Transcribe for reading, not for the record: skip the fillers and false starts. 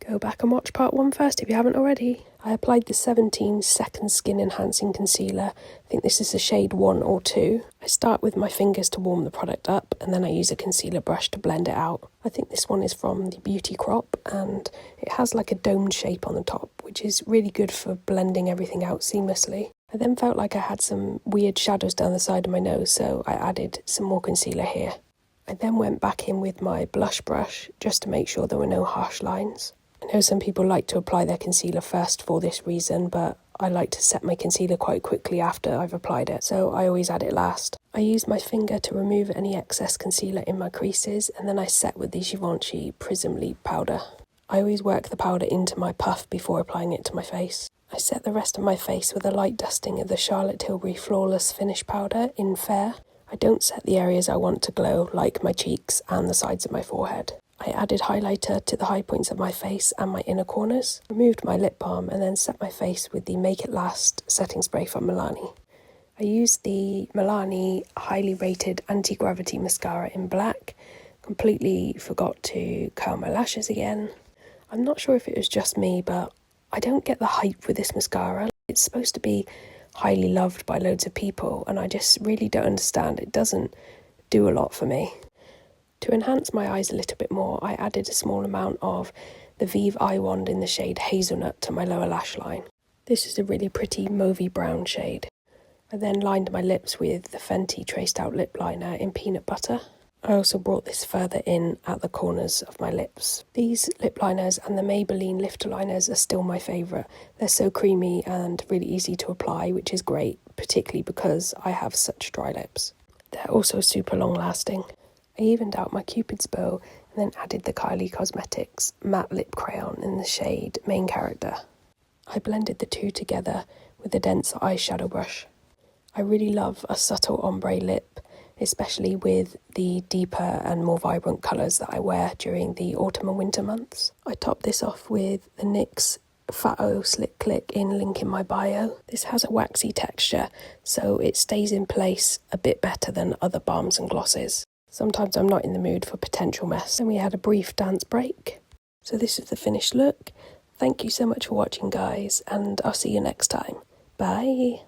Go back and watch part 1 first if you haven't already. I applied the 17 Second Skin Enhancing Concealer. I think this is the shade 1 or 2. I start with my fingers to warm the product up, and then I use a concealer brush to blend it out. I think this one is from the Beauty Crop, and it has like a domed shape on the top, which is really good for blending everything out seamlessly. I then felt like I had some weird shadows down the side of my nose, so I added some more concealer here. I then went back in with my blush brush just to make sure there were no harsh lines. I know some people like to apply their concealer first for this reason, but I like to set my concealer quite quickly after I've applied it, so I always add it last. I use my finger to remove any excess concealer in my creases, and then I set with the Givenchy Prism Leap powder. I always work the powder into my puff before applying it to my face. I set the rest of my face with a light dusting of the Charlotte Tilbury Flawless Finish powder in Fair. I don't set the areas I want to glow, like my cheeks and the sides of my forehead. I added highlighter to the high points of my face and my inner corners, removed my lip balm, and then set my face with the Make It Last setting spray from Milani. I used the Milani highly rated anti-gravity mascara in black. Completely forgot to curl my lashes again. I'm not sure if it was just me, but I don't get the hype with this mascara. It's supposed to be highly loved by loads of people, and I just really don't understand. It doesn't do a lot for me. To enhance my eyes a little bit more, I added a small amount of the Vive Eye Wand in the shade Hazelnut to my lower lash line. This is a really pretty mauvey brown shade. I then lined my lips with the Fenty Traced Out Lip Liner in Peanut Butter. I also brought this further in at the corners of my lips. These lip liners and the Maybelline Lifter liners are still my favourite. They're so creamy and really easy to apply, which is great, particularly because I have such dry lips. They're also super long lasting. I evened out my Cupid's bow and then added the Kylie Cosmetics matte lip crayon in the shade Main Character. I blended the two together with a dense eyeshadow brush. I really love a subtle ombre lip, especially with the deeper and more vibrant colours that I wear during the autumn and winter months. I topped this off with the NYX Fat Oil Slick Click in link in my bio. This has a waxy texture, so it stays in place a bit better than other balms and glosses. Sometimes I'm not in the mood for potential mess. Then we had a brief dance break. So this is the finished look. Thank you so much for watching, guys, and I'll see you next time. Bye!